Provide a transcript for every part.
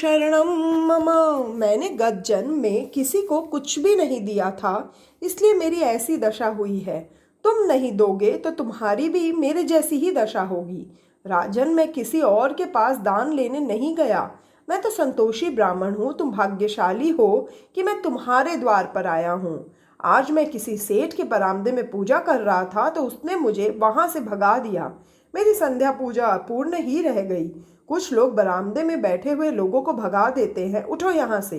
शरणम मम। मैंने गत जन्म में किसी को कुछ भी नहीं दिया था, इसलिए मेरी ऐसी दशा हुई है। तुम नहीं दोगे तो तुम्हारी भी मेरे जैसी ही दशा होगी। राजन, मैं किसी और के पास दान लेने नहीं गया। मैं तो संतोषी ब्राह्मण हूँ। तुम भाग्यशाली हो कि मैं तुम्हारे द्वार पर आया हूँ। आज मैं किसी सेठ के बरामदे में पूजा कर रहा था तो उसने मुझे वहां से भगा दिया। मेरी संध्या पूजा अपूर्ण ही रह गई। कुछ लोग बरामदे में बैठे हुए लोगों को भगा देते हैं। उठो यहाँ से।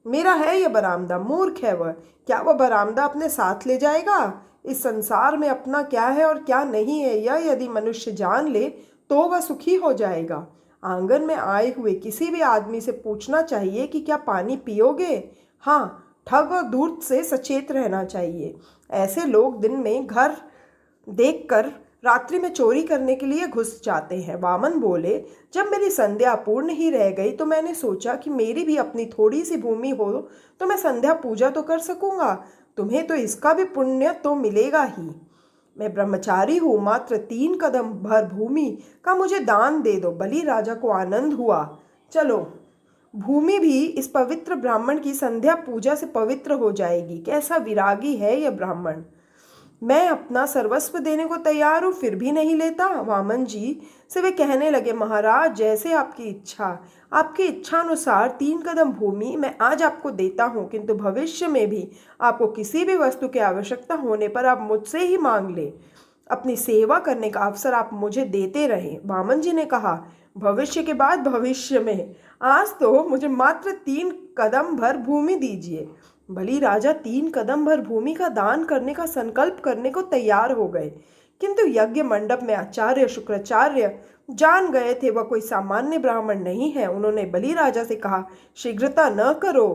मेरा है यह बरामदा। मूर्ख है वह। क्या वह बरामदा अपने साथ ले जाएगा? इस संसार में अपना क्या है और क्या नहीं है, यह यदि मनुष्य जान ले तो वह सुखी हो जाएगा। आंगन में आए हुए किसी भी आदमी से पूछना चाहिए कि क्या पानी पियोगे। हाँ, ठग और धूर्त से सचेत रहना चाहिए। ऐसे लोग दिन में घर देखकर रात्रि में चोरी करने के लिए घुस जाते हैं। वामन बोले, जब मेरी संध्या पूर्ण ही रह गई तो मैंने सोचा कि मेरी भी अपनी थोड़ी सी भूमि हो तो मैं संध्या पूजा तो कर सकूंगा। तुम्हें तो इसका भी पुण्य तो मिलेगा ही। मैं ब्रह्मचारी हूँ, मात्र 3 कदम भर भूमि का मुझे दान दे दो। बलि राजा को आनंद हुआ। चलो, भूमि भी इस पवित्र ब्राह्मण की संध्या पूजा से पवित्र हो जाएगी। कैसा विरागी है यह ब्राह्मण। मैं अपना सर्वस्व देने को तैयार हूँ, फिर भी नहीं लेता। वामन जी से वे कहने लगे, महाराज, जैसे आपकी इच्छा। आपकी इच्छा अनुसार 3 कदम भूमि मैं आज आपको देता हूँ, किंतु भविष्य में भी आपको किसी भी वस्तु की आवश्यकता होने पर आप मुझसे ही मांग ले। अपनी सेवा करने का अवसर आप मुझे देते रहें। वामन जी ने कहा, भविष्य के बाद भविष्य में, आज तो मुझे मात्र 3 कदम भर भूमि दीजिए। बलि राजा 3 कदम भर भूमि का दान करने का संकल्प करने को तैयार हो गए, किंतु यज्ञ मंडप में आचार्य शुक्राचार्य जान गए थे वह कोई सामान्य ब्राह्मण नहीं है। उन्होंने बलि राजा से कहा, शीघ्रता न करो।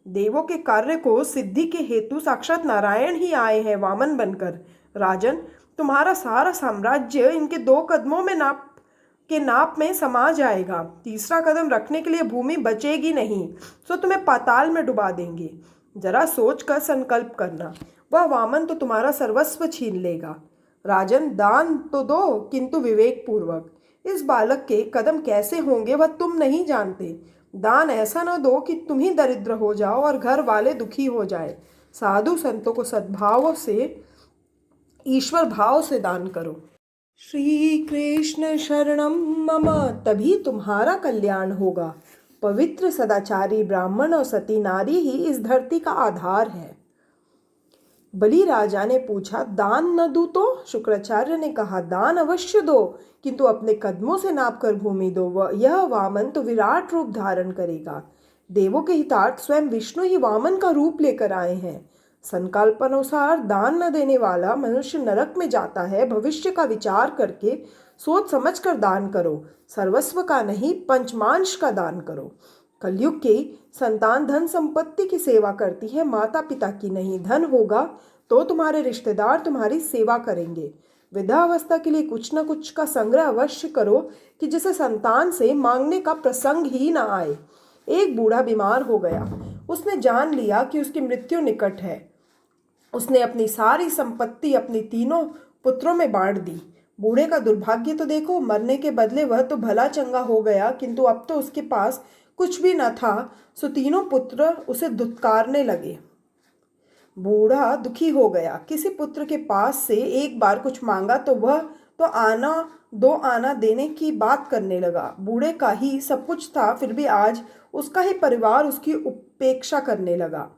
देवों के कार्य को सिद्धि के हेतु साक्षात नारायण ही आए हैं वामन बनकर। राजन, तुम्हारा सारा साम्राज्य इनके 2 कदमों में नाप में समा जाएगा। तीसरा कदम रखने के लिए भूमि बचेगी नहीं, सो तुम्हें पाताल में डुबा देंगे। जरा सोच कर संकल्प करना, वह वामन तो तुम्हारा सर्वस्व छीन लेगा। राजन, दान तो दो, किंतु विवेक पूर्वक। इस बालक के कदम कैसे होंगे वह तुम नहीं जानते। दान ऐसा न दो कि तुम ही दरिद्र हो जाओ और घर वाले दुखी हो जाए। साधु संतों को सद्भाव से, ईश्वर भाव से दान करो। श्री कृष्ण शरणम मम। तभी तुम्हारा कल्याण होगा। पवित्र सदाचारी ब्राह्मण और सती नारी ही इस धरती का आधार है। बलि राजा ने पूछा, दान न दूं तो? शुक्राचार्य ने कहा, दान अवश्य दो, किंतु अपने कदमों से नाप कर भूमि दो। यह वामन तो विराट रूप धारण करेगा। देवों के हितार्थ स्वयं विष्णु ही वामन का रूप लेकर आए हैं। संकल्पानुसार दान न देने वाला मनुष्य नरक में जाता है। भविष्य का विचार करके सोच समझ कर दान करो। सर्वस्व का नहीं, पंचमांश का दान करो। कलयुग की संतान धन संपत्ति की सेवा करती है, माता पिता की नहीं। धन होगा तो तुम्हारे रिश्तेदार तुम्हारी सेवा करेंगे। वृद्धावस्था के लिए कुछ न कुछ का संग्रह अवश्य करो कि जिसे संतान से मांगने का प्रसंग ही न आए। एक बूढ़ा बीमार हो गया। उसने जान लिया कि उसकी मृत्यु निकट है। उसने अपनी सारी संपत्ति अपनी 3 पुत्रों में बांट दी। बूढ़े का दुर्भाग्य तो देखो, मरने के बदले वह तो भला चंगा हो गया, किंतु अब तो उसके पास कुछ भी न था। सो 3 पुत्र उसे धुतकारने लगे। बूढ़ा दुखी हो गया। किसी पुत्र के पास से एक बार कुछ मांगा तो वह तो आना 2 आना देने की बात करने लगा। बूढ़े का ही सब कुछ था, फिर भी आज उसका ही परिवार उसकी उपेक्षा करने लगा।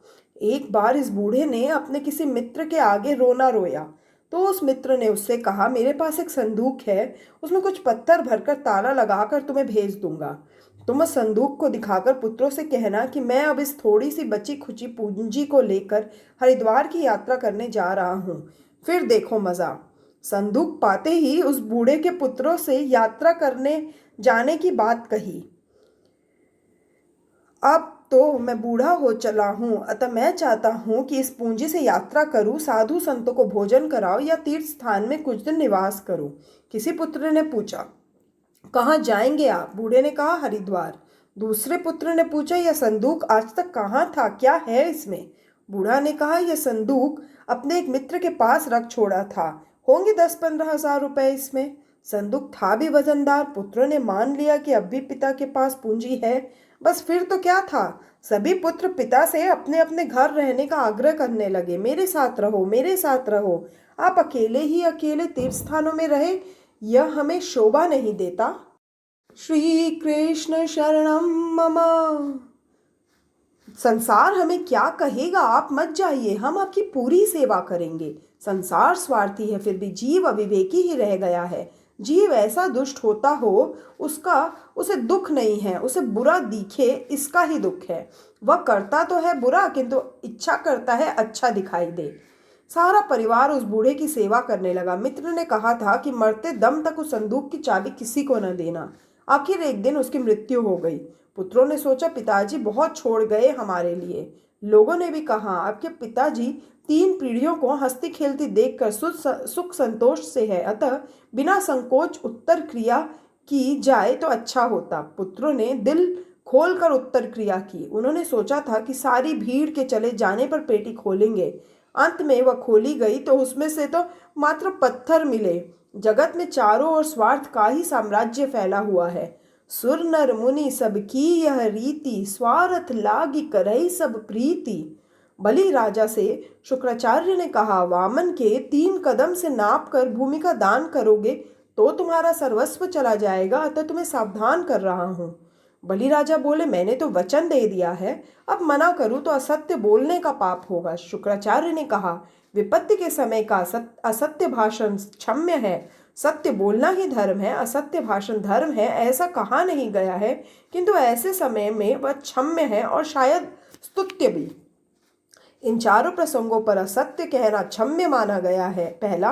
एक बार इस बूढ़े ने अपने किसी मित्र के आगे रोना रोया तो उस मित्र ने उससे कहा, मेरे पास एक संदूक है, उसमें कुछ पत्थर भरकर ताला लगाकर तुम्हें भेज दूंगा। तुम उस संदूक को दिखाकर पुत्रों से कहना कि मैं अब इस थोड़ी सी बची खुची पूंजी को लेकर हरिद्वार की यात्रा करने जा रहा हूँ, फिर देखो मजा। संदूक पाते ही उस बूढ़े के पुत्रों से यात्रा करने जाने की बात कही। अब तो मैं बूढ़ा हो चला हूँ, अतः मैं चाहता हूँ कि इस पूंजी से यात्रा करूँ, साधु संतों को भोजन कराओ या तीर्थ स्थान में कुछ दिन निवास करूँ। किसी पुत्र ने पूछा, कहाँ जाएंगे आप? बूढ़े ने कहा, हरिद्वार। दूसरे पुत्र ने पूछा, यह संदूक आज तक कहाँ था, क्या है इसमें? बूढ़ा ने कहा, यह संदूक अपने एक मित्र के पास रख छोड़ा था, होंगे 10-15 हजार रुपए इसमें। संदूक था भी वजनदार। पुत्रों ने मान लिया कि अब भी पिता के पास पूंजी है। बस फिर तो क्या था, सभी पुत्र पिता से अपने अपने घर रहने का आग्रह करने लगे। मेरे साथ रहो, मेरे साथ रहो, आप अकेले ही अकेले तीर्थ स्थानों में रहे, यह हमें शोभा नहीं देता। श्री कृष्ण शरणम मम। संसार हमें क्या कहेगा, आप मत जाइए, हम आपकी पूरी सेवा करेंगे। संसार स्वार्थी है, फिर भी जीव अविवेकी ही रह गया है। जीव ऐसा दुष्ट होता हो, उसका उसे दुख नहीं है, उसे बुरा दिखे इसका ही दुख है। वह करता तो है बुरा, किंतु इच्छा करता है अच्छा दिखाई दे। सारा परिवार उस बूढ़े की सेवा करने लगा। मित्र ने कहा था कि मरते दम तक उस संदूक की चाबी किसी को न देना। आखिर एक दिन उसकी मृत्यु हो गई। पुत्रों ने सोचा पिताजी बहुत छोड़ गए हमारे लिए। लोगों ने भी कहा आपके पिताजी 3 पीढ़ियों को हंसती खेलती देखकर सुख संतोष से है, अतः बिना संकोच उत्तर क्रिया की जाए तो अच्छा होता। पुत्रों ने दिल खोलकर उत्तर क्रिया की। उन्होंने सोचा था कि सारी भीड़ के चले जाने पर पेटी खोलेंगे। अंत में वह खोली गई तो उसमें से तो मात्र पत्थर मिले। जगत में चारों ओर स्वार्थ का ही साम्राज्य फैला हुआ है। सुर नर मुनि सबकी यह रीति, स्वार्थ लागी करई सब प्रीति। बलि राजा से शुक्राचार्य ने कहा, वामन के 3 कदम से नाप कर भूमि का दान करोगे तो तुम्हारा सर्वस्व चला जाएगा, अतः तुम्हें सावधान कर रहा हूँ। बलि राजा बोले, मैंने तो वचन दे दिया है, अब मना करूं तो असत्य बोलने का पाप होगा। शुक्राचार्य ने कहा, विपत्ति के समय का असत्य भाषण क्षम्य है, सत्य बोलना ही धर्म है, असत्य भाषण धर्म है ऐसा कहा नहीं गया है, किंतु ऐसे समय में वह क्षम्य है और शायद स्तुत्य भी। इन चारों प्रसंगों पर असत्य कहना क्षम्य माना गया है। पहला,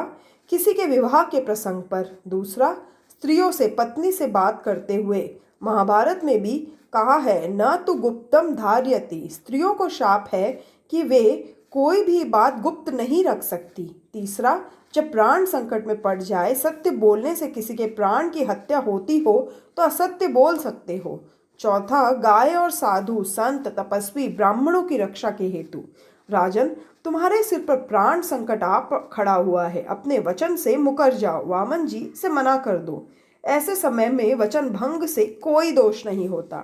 किसी के विवाह के प्रसंग पर। दूसरा, स्त्रियों से पत्नी से बात करते हुए। महाभारत में भी कहा है, न तो गुप्तम धार्यति, स्त्रियों को शाप है कि वे कोई भी बात गुप्त नहीं रख सकती। तीसरा, जब प्राण संकट में पड़ जाए, सत्य बोलने से किसी के प्राण की हत्या होती हो तो असत्य बोल सकते हो। चौथा, गाय और साधु संत तपस्वी ब्राह्मणों की रक्षा के हेतु। राजन, तुम्हारे सिर पर प्राण संकट आ खड़ा हुआ है, अपने वचन से मुकर जाओ, वामन जी से मना कर दो। ऐसे समय में वचन भंग से कोई दोष नहीं होता।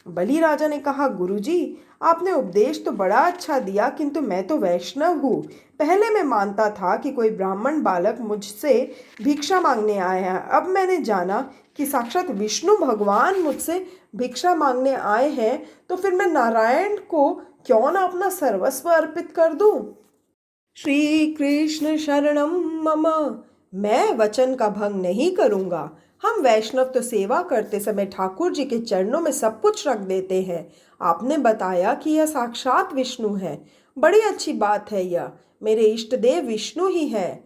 बलि राजा ने कहा, गुरुजी, आपने उपदेश तो बड़ा अच्छा दिया, किंतु मैं तो वैष्णव हूँ। पहले मैं मानता था कि कोई ब्राह्मण बालक मुझसे भिक्षा मांगने आया है, अब मैंने जाना कि साक्षात विष्णु भगवान मुझसे भिक्षा मांगने आए हैं, तो फिर मैं नारायण को क्यों ना अपना सर्वस्व अर्पित कर दूं। श्री कृष्ण शरणम मम। मैं वचन का भंग नहीं करूंगा। हम वैष्णव तो सेवा करते समय ठाकुर जी के चरणों में सब कुछ रख देते हैं। आपने बताया कि यह साक्षात विष्णु है, बड़ी अच्छी बात है। यह मेरे इष्ट देव विष्णु ही हैं।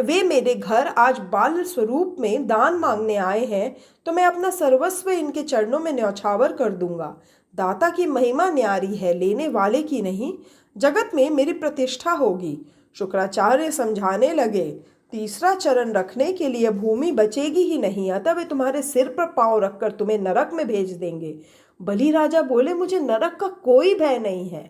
वे मेरे घर आज बाल स्वरूप में दान मांगने आए हैं, तो मैं अपना सर्वस्व इनके चरणों में न्यौछावर कर दूंगा। दाता की महिमा न्यारी है, लेने वाले की नहीं। जगत में मेरी प्रतिष्ठा होगी। शुक्राचार्य समझाने लगे, तीसरा चरण रखने के लिए भूमि बचेगी ही नहीं, अतः वे तुम्हारे सिर पर पांव रखकर तुम्हें नरक में भेज देंगे। बलि राजा बोले, मुझे नरक का कोई भय नहीं है।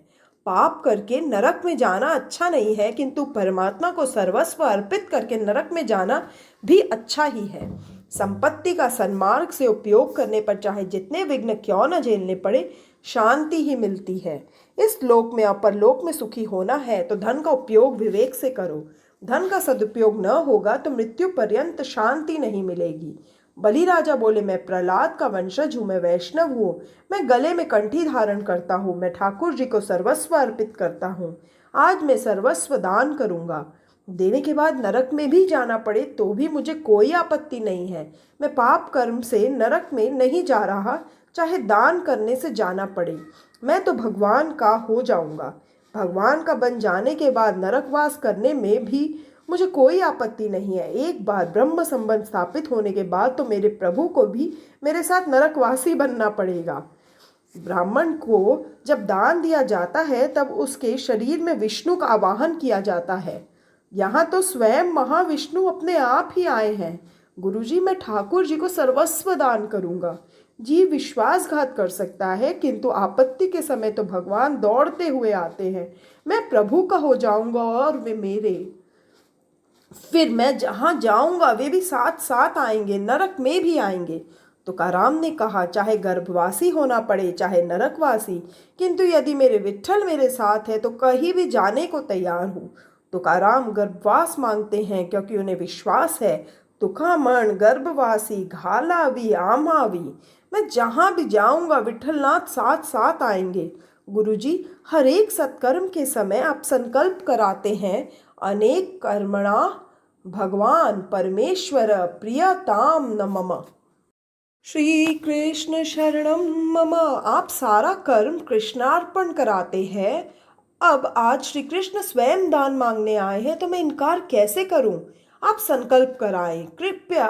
पाप करके नरक में जाना अच्छा नहीं है, किंतु परमात्मा को सर्वस्व अर्पित करके नरक में जाना भी अच्छा ही है। संपत्ति का सन्मार्ग से उपयोग करने पर चाहे जितने विघ्न क्यों न झेलने पड़े, शांति ही मिलती है। इस लोक में और परलोक में सुखी होना है तो धन का उपयोग विवेक से करो। धन का सदुपयोग न होगा तो मृत्यु पर्यंत शांति नहीं मिलेगी। बलि राजा बोले, मैं प्रहलाद का वंशज हूँ, मैं वैष्णव हूँ, मैं गले में कंठी धारण करता हूँ, मैं ठाकुर जी को सर्वस्व अर्पित करता हूँ। आज मैं सर्वस्व दान करूँगा। देने के बाद नरक में भी जाना पड़े तो भी मुझे कोई आपत्ति नहीं है। मैं पाप कर्म से नरक में नहीं जा रहा, चाहे दान करने से जाना पड़े। मैं तो भगवान का हो जाऊंगा। भगवान का बन जाने के बाद नरकवास करने में भी मुझे कोई आपत्ति नहीं है। एक बार ब्रह्म संबंध स्थापित होने के बाद तो मेरे प्रभु को भी मेरे साथ नरकवासी बनना पड़ेगा। ब्राह्मण को जब दान दिया जाता है तब उसके शरीर में विष्णु का आवाहन किया जाता है। यहाँ तो स्वयं महाविष्णु अपने आप ही आए हैं। गुरुजी, मैं ठाकुर जी को सर्वस्व दान करूँगा। जीव विश्वासघात कर सकता है, किंतु आपत्ति के समय तो भगवान दौड़ते हुए आते हैं। मैं प्रभु का हो जाऊंगा और वे मेरे। फिर मैं जहाँ जाऊंगा वे भी साथ साथ आएंगे, नरक में भी आएंगे। तुकाराम ने कहा, चाहे गर्भवासी होना पड़े चाहे नरकवासी, किंतु यदि मेरे विट्ठल मेरे साथ है तो कहीं भी जाने को तैयार हूँ। तुकाराम गर्भवास मांगते हैं क्योंकि उन्हें विश्वास है, तुकामण गर्भवासी घालावी आमावी, मैं जहाँ भी जाऊँगा विट्ठलनाथ साथ साथ आएंगे। गुरुजी, हर एक सत्कर्म के समय आप संकल्प कराते हैं, अनेक कर्मणा भगवान परमेश्वर प्रियताम न मम। श्री कृष्ण शरणम मम। आप सारा कर्म कृष्णार्पण कराते हैं। अब आज श्री कृष्ण स्वयं दान मांगने आए हैं तो मैं इनकार कैसे करूं? आप संकल्प कराएं, कृपया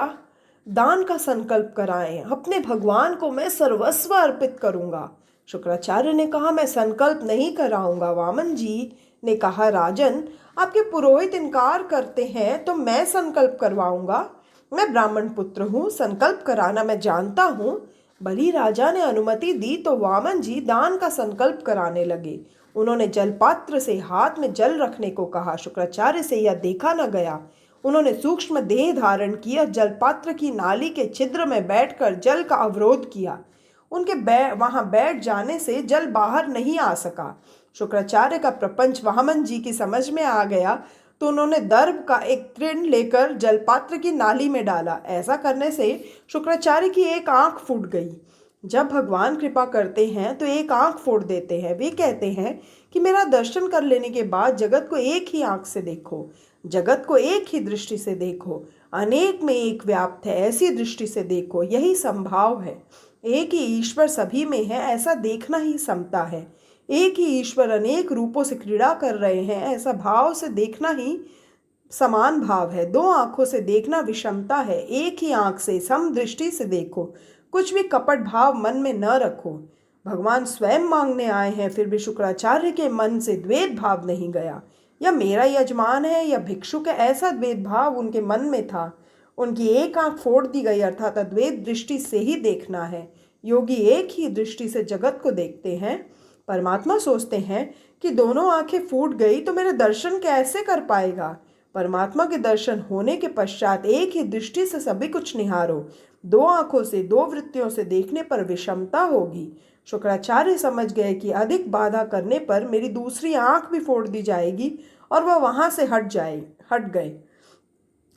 दान का संकल्प कराएं। अपने भगवान को मैं सर्वस्व अर्पित करूंगा। शुक्राचार्य ने कहा, मैं संकल्प नहीं कराऊंगा। वामन जी ने कहा, राजन, आपके पुरोहित इनकार करते हैं तो मैं संकल्प करवाऊंगा। मैं ब्राह्मण पुत्र हूँ, संकल्प कराना मैं जानता हूँ। बलि राजा ने अनुमति दी तो वामन जी दान का संकल्प कराने लगे। उन्होंने जलपात्र से हाथ में जल रखने को कहा। शुक्राचार्य से यह देखा न गया। उन्होंने सूक्ष्म देह धारण किया, जलपात्र की नाली के छिद्र में बैठकर जल का अवरोध किया। उनके वहां बैठ जाने से जल बाहर नहीं आ सका। शुक्राचार्य का प्रपंच वामन जी की समझ में आ गया तो उन्होंने दर्भ का एक तृण लेकर जलपात्र की नाली में डाला। ऐसा करने से शुक्राचार्य की एक आंख फूट गई। जब भगवान कृपा करते हैं तो एक आंख फोड़ देते हैं। वे कहते हैं कि मेरा दर्शन कर लेने के बाद जगत को एक ही आंख से देखो, जगत को एक ही दृष्टि से देखो, अनेक में एक व्याप्त है ऐसी दृष्टि से देखो, यही संभाव है। एक ही ईश्वर सभी में है ऐसा देखना ही समता है। एक ही ईश्वर अनेक रूपों से क्रीड़ा कर रहे हैं ऐसा भाव से देखना ही समान भाव है। दो आंखों से देखना विषमता है। एक ही आंख से समदृष्टि से देखो, कुछ भी कपट भाव मन में न रखो। भगवान स्वयं मांगने आए हैं फिर भी शुक्राचार्य के मन से द्वैत भाव नहीं गया। यह मेरा यजमान है या भिक्षुक है, ऐसा द्वैत भाव उनके मन में था। उनकी एक आंख फोड़ दी गई, अर्थात अद्वैत दृष्टि से ही देखना है। योगी एक ही दृष्टि से जगत को देखते हैं। परमात्मा सोचते हैं कि दोनों आंखें फूट गई तो मेरे दर्शन कैसे कर पाएगा। परमात्मा के दर्शन होने के पश्चात एक ही दृष्टि से सभी कुछ निहारो। दो आंखों से दो वृत्तियों से देखने पर विषमता होगी। शुक्राचार्य समझ गए कि अधिक बाधा करने पर मेरी दूसरी आंख भी फोड़ दी जाएगी और वह वहां से हट गए।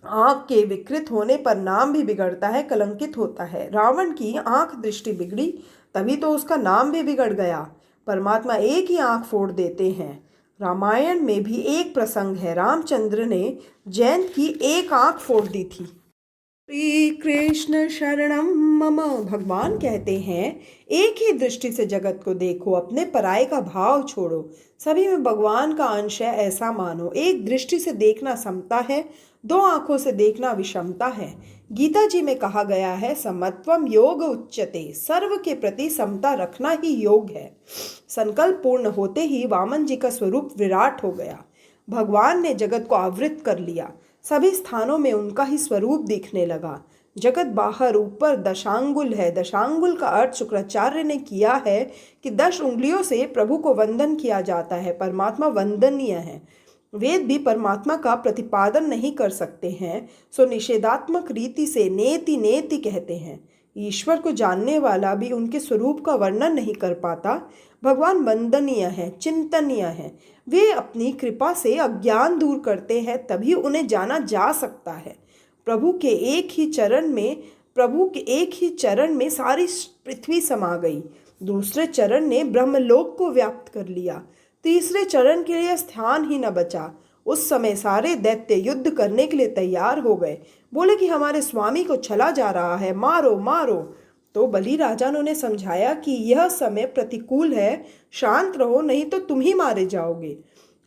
आंख के विकृत होने पर नाम भी बिगड़ता है, कलंकित होता है। रावण की आंख दृष्टि बिगड़ी तभी तो उसका नाम भी बिगड़ गया। परमात्मा एक ही आंख फोड़ देते हैं। रामायण में भी एक प्रसंग है, रामचंद्र ने जयंत की एक आंख फोड़ दी थी। श्री कृष्ण शरणम मम। भगवान कहते हैं, एक ही दृष्टि से जगत को देखो, अपने पराये का भाव छोड़ो, सभी में भगवान का अंश है ऐसा मानो। एक दृष्टि से देखना समता है, दो आंखों से देखना विषमता है। गीता जी में कहा गया है, समत्वम योग उच्यते, सर्व के प्रति समता रखना ही योग है। संकल्प पूर्ण होते ही वामन जी का स्वरूप विराट हो गया। भगवान ने जगत को आवृत कर लिया। सभी स्थानों में उनका ही स्वरूप दिखने लगा। जगत बाहर ऊपर दशांगुल है। दशांगुल का अर्थ शुक्राचार्य ने किया है कि 10 उंगलियों से प्रभु को वंदन किया जाता है। परमात्मा वंदनीय है। वेद भी परमात्मा का प्रतिपादन नहीं कर सकते हैं, सो निषेधात्मक रीति से नेति नेति कहते हैं। ईश्वर को जानने वाला भी उनके स्वरूप का वर्णन नहीं कर पाता। भगवान वंदनीय है, चिंतनीय है। वे अपनी कृपा से अज्ञान दूर करते हैं, तभी उन्हें जाना जा सकता है। प्रभु के एक ही चरण में सारी पृथ्वी समा गई। दूसरे चरण ने ब्रह्मलोक को व्याप्त कर लिया। तीसरे चरण के लिए स्थान ही न बचा। उस समय सारे दैत्य युद्ध करने के लिए तैयार हो गए। बोले कि हमारे स्वामी को छला जा रहा है, मारो मारो। तो बलि राजा ने उन्हें समझाया कि यह समय प्रतिकूल है, शांत रहो नहीं तो तुम ही मारे जाओगे।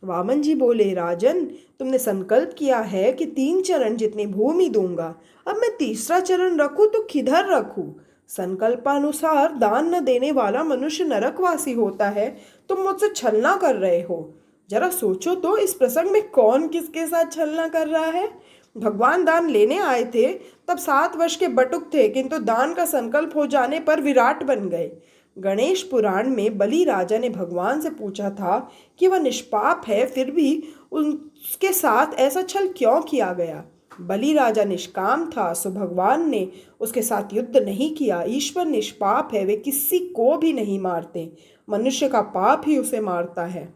वामन जी बोले, राजन, तुमने संकल्प किया है कि 3 चरण जितनी भूमि दूंगा, अब मैं तीसरा चरण रखूं तो किधर रखूं? संकल्पानुसार दान न देने वाला मनुष्य नरकवासी होता है। तुम मुझसे छलना कर रहे हो। जरा सोचो तो, इस प्रसंग में कौन किसके साथ छलना कर रहा है? भगवान दान लेने आए थे तब 7 वर्ष के बटुक थे, किंतु दान का संकल्प हो जाने पर विराट बन गए। गणेश पुराण में बलि राजा ने भगवान से पूछा था कि वह निष्पाप है, फिर भी उसके साथ ऐसा छल क्यों किया गया। बलि राजा निष्काम था, सो भगवान ने उसके साथ युद्ध नहीं किया। ईश्वर निष्पाप है, वे किसी को भी नहीं मारते, मनुष्य का पाप ही उसे मारता है।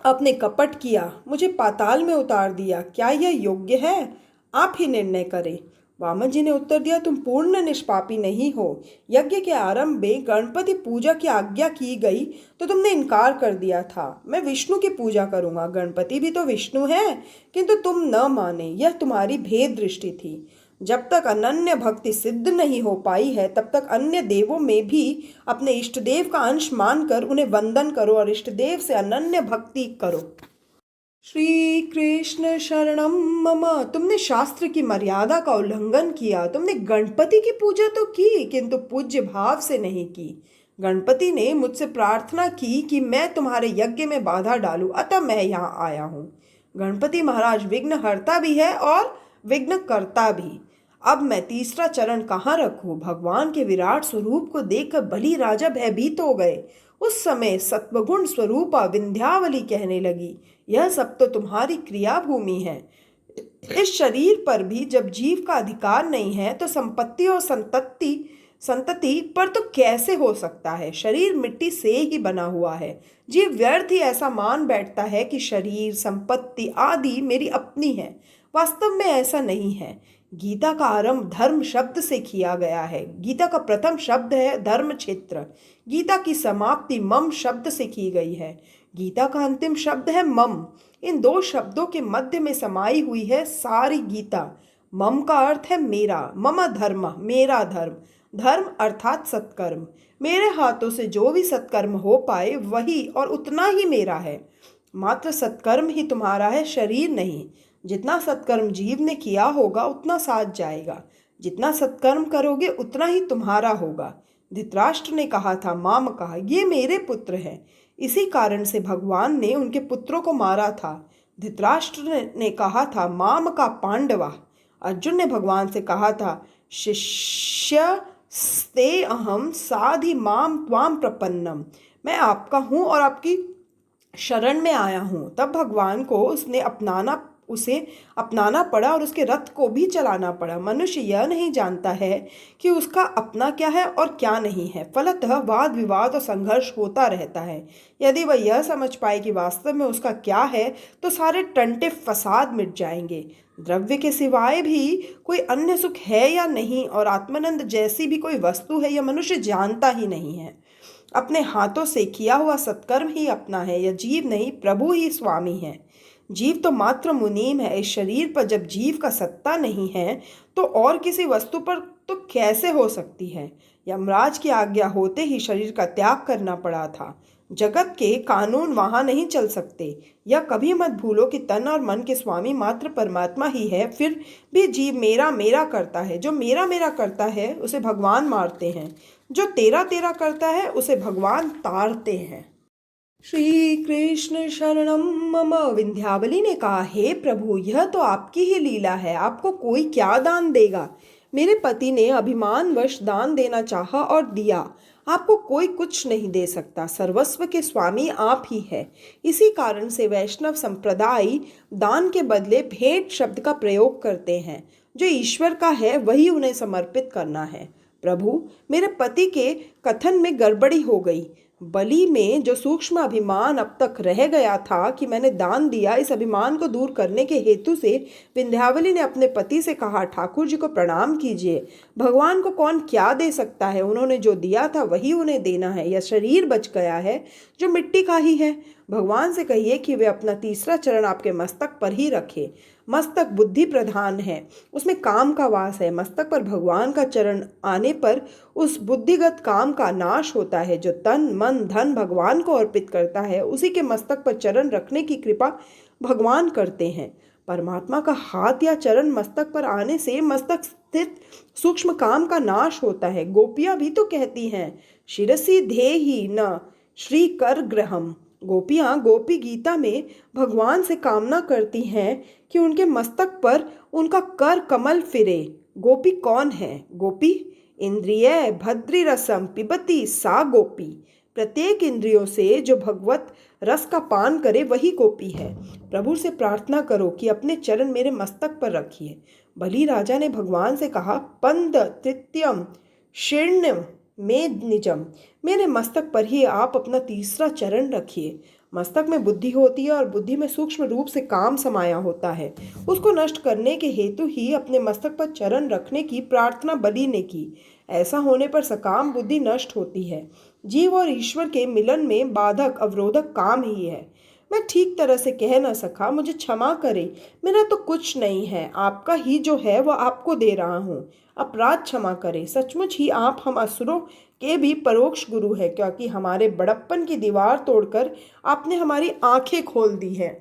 आपने कपट किया, मुझे पाताल में उतार दिया, क्या यह योग्य है? आप ही निर्णय करें। वामन जी ने उत्तर दिया, तुम पूर्ण निष्पापी नहीं हो। यज्ञ के आरंभ में गणपति पूजा की आज्ञा की गई तो तुमने इनकार कर दिया था। मैं विष्णु की पूजा करूंगा, गणपति भी तो विष्णु है, किंतु तुम न माने। यह तुम्हारी भेद दृष्टि थी। जब तक अनन्य भक्ति सिद्ध नहीं हो पाई है तब तक अन्य देवों में भी अपने इष्ट देव का अंश मानकर उन्हें वंदन करो और इष्ट देव से अनन्य भक्ति करो। श्री कृष्ण शरणम मम। तुमने शास्त्र की मर्यादा का उल्लंघन किया। तुमने गणपति की पूजा तो की, किंतु पूज्य भाव से नहीं की। गणपति ने मुझसे प्रार्थना की कि मैं तुम्हारे यज्ञ में बाधा डालूं, अतः मैं यहाँ आया हूँ। गणपति महाराज विघ्न हरता भी है और विघ्न करता भी। अब मैं तीसरा चरण कहाँ रखूं? भगवान के विराट स्वरूप को देखकर बलि राजा भयभीत हो गए। उस समय सत्वगुण स्वरूपा विंध्यावली कहने लगी, यह सब तो तुम्हारी क्रिया भूमि है। इस शरीर पर भी जब जीव का अधिकार नहीं है तो संपत्ति और संतति पर तो कैसे हो सकता है? शरीर मिट्टी से ही बना हुआ है। जीव व्यर्थ ही ऐसा मान बैठता है कि शरीर, संपत्ति आदि मेरी अपनी है। वास्तव में ऐसा नहीं है। गीता का आरंभ धर्म शब्द से किया गया है। गीता का प्रथम शब्द है धर्म क्षेत्र। गीता की समाप्ति मम शब्द से की गई है। गीता का अंतिम शब्द है मम। इन दो शब्दों के मध्य में समाई हुई है सारी गीता। मम का अर्थ है मेरा, मम धर्म, मेरा धर्म। धर्म अर्थात सत्कर्म। मेरे हाथों से जो भी सत्कर्म हो पाए वही और उतना ही मेरा है। मात्र सत्कर्म ही तुम्हारा है, शरीर नहीं। जितना सत्कर्म जीव ने किया होगा उतना साथ जाएगा। जितना सत्कर्म करोगे उतना ही तुम्हारा होगा। धृतराष्ट्र ने कहा था, माम कहा, ये मेरे पुत्र हैं। इसी कारण से भगवान ने उनके पुत्रों को मारा था। धृतराष्ट्र ने कहा था, माम का पांडवा। अर्जुन ने भगवान से कहा था, शिष्य स्ते अहम साधि माम त्वाम प्रपन्नम। मैं आपका हूँ और आपकी शरण में आया हूँ। तब भगवान को उसे अपनाना पड़ा और उसके रथ को भी चलाना पड़ा। मनुष्य यह नहीं जानता है कि उसका अपना क्या है और क्या नहीं है। फलतः वाद विवाद और संघर्ष होता रहता है। यदि वह यह समझ पाए कि वास्तव में उसका क्या है तो सारे टंटे फसाद मिट जाएंगे। द्रव्य के सिवाय भी कोई अन्य सुख है या नहीं, और आत्मानंद जैसी भी कोई वस्तु है, यह मनुष्य जानता ही नहीं है। अपने हाथों से किया हुआ सत्कर्म ही अपना है। यह जीव नहीं, प्रभु ही स्वामी है। जीव तो मात्र मुनीम है। इस शरीर पर जब जीव का सत्ता नहीं है तो और किसी वस्तु पर तो कैसे हो सकती है? यमराज की आज्ञा होते ही शरीर का त्याग करना पड़ा था। जगत के कानून वहां नहीं चल सकते। यह कभी मत भूलो कि तन और मन के स्वामी मात्र परमात्मा ही है। फिर भी जीव मेरा मेरा करता है। जो मेरा मेरा करता है उसे भगवान मारते हैं, जो तेरा तेरा करता है उसे भगवान तारते हैं। श्री कृष्ण शरणम मम। विंध्यावली ने कहा, हे प्रभु, यह तो आपकी ही लीला है। आपको कोई क्या दान देगा? मेरे पति ने अभिमानवश दान देना चाहा और दिया। आपको कोई कुछ नहीं दे सकता। सर्वस्व के स्वामी आप ही है। इसी कारण से वैष्णव संप्रदाय दान के बदले भेंट शब्द का प्रयोग करते हैं। जो ईश्वर का है वही उन्हें समर्पित करना है। प्रभु, मेरे पति के कथन में गड़बड़ी हो गई। बलि में जो सूक्ष्म अभिमान अब तक रह गया था कि मैंने दान दिया, इस अभिमान को दूर करने के हेतु से विंध्यावली ने अपने पति से कहा, ठाकुर जी को प्रणाम कीजिए। भगवान को कौन क्या दे सकता है? उन्होंने जो दिया था वही उन्हें देना है। यह शरीर बच गया है जो मिट्टी का ही है। भगवान से कहिए कि वे अपना तीसरा चरण आपके मस्तक पर ही रखे। मस्तक बुद्धि प्रधान है, उसमें काम का वास है। मस्तक पर भगवान का चरण आने पर उस बुद्धिगत काम का नाश होता है। जो तन मन धन भगवान को अर्पित करता है उसी के मस्तक पर चरण रखने की कृपा भगवान करते हैं। परमात्मा का हाथ या चरण मस्तक पर आने से मस्तक स्थित सूक्ष्म काम का नाश होता है। गोपियां भी तो कहती हैं, शिरसी धेहि न श्री कर ग्रहम। गोपियां गोपी गीता में भगवान से कामना करती हैं कि उनके मस्तक पर उनका कर कमल फिरे। गोपी कौन है? गोपी इंद्रिय भद्री रसम पिबती सा गोपी। प्रत्येक इंद्रियों से जो भगवत रस का पान करे वही गोपी है। प्रभु से प्रार्थना करो कि अपने चरण मेरे मस्तक पर रखिए। बलि राजा ने भगवान से कहा, पंद तृतीयम शीर्णम में निजम, मेरे मस्तक पर ही आप अपना तीसरा चरण रखिए। मस्तक में बुद्धि होती है और बुद्धि में सूक्ष्म रूप से काम समाया होता है। उसको नष्ट करने के हेतु ही अपने मस्तक पर चरण रखने की प्रार्थना बलि ने की। ऐसा होने पर सकाम बुद्धि नष्ट होती है। जीव और ईश्वर के मिलन में बाधक अवरोधक काम ही है। मैं ठीक तरह से कह न सका, मुझे क्षमा करें। मेरा तो कुछ नहीं है, आपका ही जो है वह आपको दे रहा हूँ। अपराध क्षमा करें। सचमुच ही आप हम असुरों के भी परोक्ष गुरु है, क्योंकि हमारे बड़प्पन की दीवार तोड़कर आपने हमारी आंखें खोल दी है।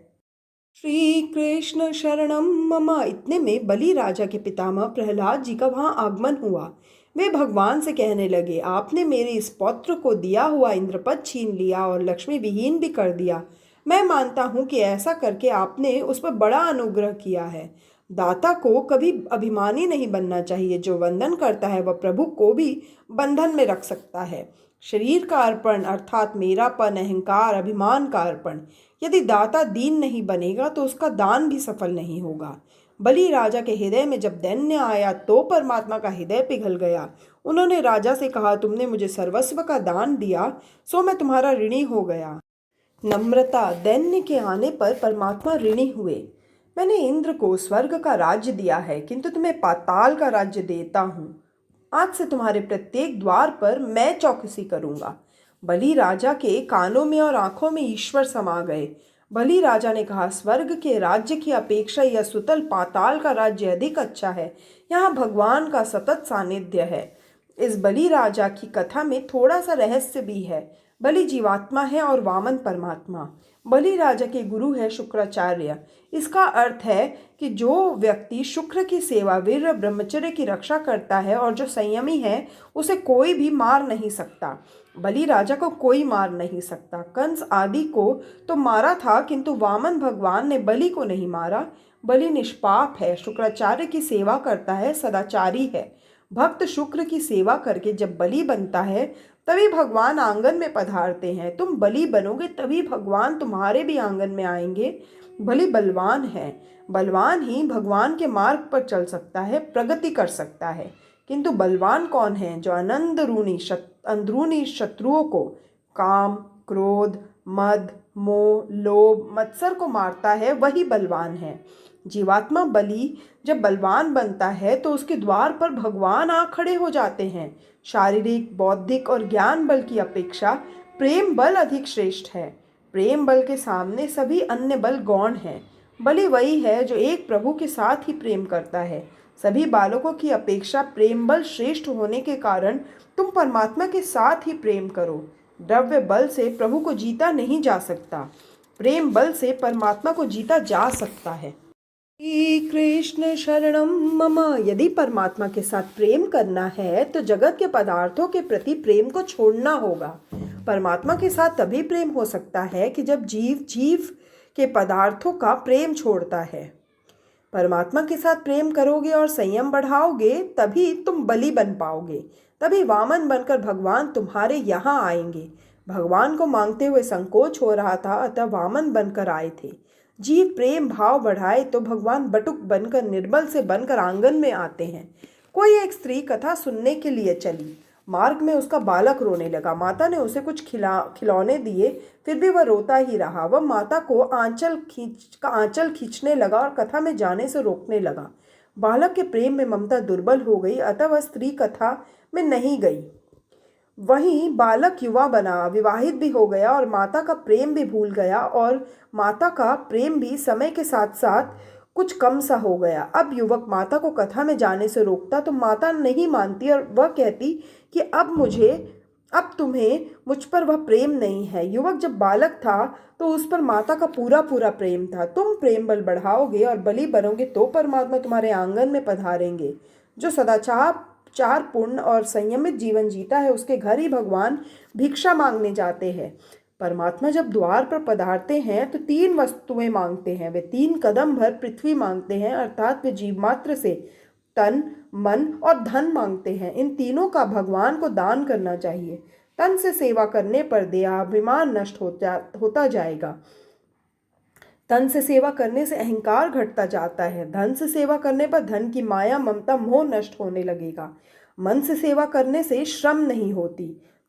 श्री कृष्ण शरणम मम। इतने में बलि राजा के पितामह प्रहलाद जी का वहां आगमन हुआ। वे भगवान से कहने लगे, आपने मेरे इस पौत्र को दिया हुआ इंद्रपद छीन लिया और लक्ष्मी विहीन भी कर दिया। मैं मानता हूँ कि ऐसा करके आपने उस पर बड़ा अनुग्रह किया है। दाता को कभी अभिमानी नहीं बनना चाहिए। जो वंदन करता है वह प्रभु को भी बंधन में रख सकता है। शरीर का अर्पण अर्थात मेरापन, अहंकार, अभिमान का अर्पण। यदि दाता दीन नहीं बनेगा तो उसका दान भी सफल नहीं होगा। बलि राजा के हृदय में जब दैन्य आया तो परमात्मा का हृदय पिघल गया। उन्होंने राजा से कहा, तुमने मुझे सर्वस्व का दान दिया, सो मैं तुम्हारा ऋणी हो गया। नम्रता। दैन्य के आने पर परमात्मा ऋणी हुए। मैंने इंद्र को स्वर्ग का राज्य दिया है, किंतु तुम्हें पाताल का राज्य देता हूँ। आज से तुम्हारे प्रत्येक द्वार पर मैं चौकसी करूंगा। बलि राजा के कानों में और आंखों में ईश्वर समा गए। बलि राजा ने कहा, स्वर्ग के राज्य की अपेक्षा यह सुतल पाताल का राज्य अधिक अच्छा है। यहाँ भगवान का सतत सानिध्य है। इस बलि राजा की कथा में थोड़ा सा रहस्य भी है। बलि जीवात्मा है और वामन परमात्मा। बलि राजा के गुरु है शुक्राचार्य। इसका अर्थ है कि जो व्यक्ति शुक्र की सेवा, वीर, ब्रह्मचर्य की रक्षा करता है और जो संयमी है, उसे कोई भी मार नहीं सकता। बलि राजा को कोई मार नहीं सकता। कंस आदि को तो मारा था, किंतु वामन भगवान ने बलि को नहीं मारा। बलि निष्पाप है, शुक्राचार्य की सेवा करता है, सदाचारी है। भक्त शुक्र की सेवा करके जब बलि बनता है तभी भगवान आंगन में पधारते हैं। तुम बलि बनोगे तभी भगवान तुम्हारे भी आंगन में आएंगे। बलि बलवान है। बलवान ही भगवान के मार्ग पर चल सकता है, प्रगति कर सकता है। किंतु बलवान कौन है? जो अंदरूनी शत्रुओं को, काम, क्रोध, मद, मोह, लोभ, मत्सर को मारता है, वही बलवान है। जीवात्मा बलि जब बलवान बनता है तो उसके द्वार पर भगवान आ खड़े हो जाते हैं। शारीरिक, बौद्धिक और ज्ञान बल की अपेक्षा प्रेम बल अधिक श्रेष्ठ है। प्रेम बल के सामने सभी अन्य बल गौण हैं। बलि वही है जो एक प्रभु के साथ ही प्रेम करता है। सभी बालकों की अपेक्षा प्रेम बल श्रेष्ठ होने के कारण तुम परमात्मा के साथ ही प्रेम करो। द्रव्य बल से प्रभु को जीता नहीं जा सकता, प्रेम बल से परमात्मा को जीता जा सकता है। श्री कृष्ण शरणम मम। यदि परमात्मा के साथ प्रेम करना है तो जगत के पदार्थों के प्रति प्रेम को छोड़ना होगा। परमात्मा के साथ तभी प्रेम हो सकता है कि जब जीव के पदार्थों का प्रेम छोड़ता है। परमात्मा के साथ प्रेम करोगे और संयम बढ़ाओगे तभी तुम बलि बन पाओगे। तभी वामन बनकर भगवान तुम्हारे यहाँ आएंगे। भगवान को मांगते हुए संकोच हो रहा था, अतः वामन बनकर आए थे। जीव प्रेम भाव बढ़ाए तो भगवान बटुक बनकर, निर्बल से बनकर आंगन में आते हैं। कोई एक स्त्री कथा सुनने के लिए चली। मार्ग में उसका बालक रोने लगा। माता ने उसे कुछ खिलौने दिए, फिर भी वह रोता ही रहा। वह माता को आंचल खींचने लगा और कथा में जाने से रोकने लगा। बालक के प्रेम में ममता दुर्बल हो गई, अतः वह स्त्री कथा में नहीं गई। वहीं बालक युवा बना, विवाहित भी हो गया और माता का प्रेम भी भूल गया और माता का प्रेम भी समय के साथ साथ कुछ कम सा हो गया। अब युवक माता को कथा में जाने से रोकता तो माता नहीं मानती और वह कहती कि अब तुम्हें मुझ पर वह प्रेम नहीं है। युवक जब बालक था तो उस पर माता का पूरा पूरा प्रेम था। तुम प्रेम बल बढ़ाओगे और बलि बनोगे तो परमात्मा तुम्हारे आंगन में पधारेंगे। जो सदाचार पूर्ण और संयमित जीवन जीता है उसके घर ही भगवान भिक्षा मांगने जाते हैं। परमात्मा जब द्वार पर पधारते हैं तो 3 वस्तुएं मांगते हैं। वे 3 कदम भर पृथ्वी मांगते हैं, अर्थात वे जीव मात्र से तन, मन और धन मांगते हैं। इन तीनों का भगवान को दान करना चाहिए। तन से सेवा करने पर देहाभिमान नष्ट होता जाएगा। तन से सेवा करने से अहंकार घटता जाता है। धन से सेवा करने पर धन की माया ममता मोह नष्ट होने लगेगा। मन से सेवा करने से श्रम नहीं होती।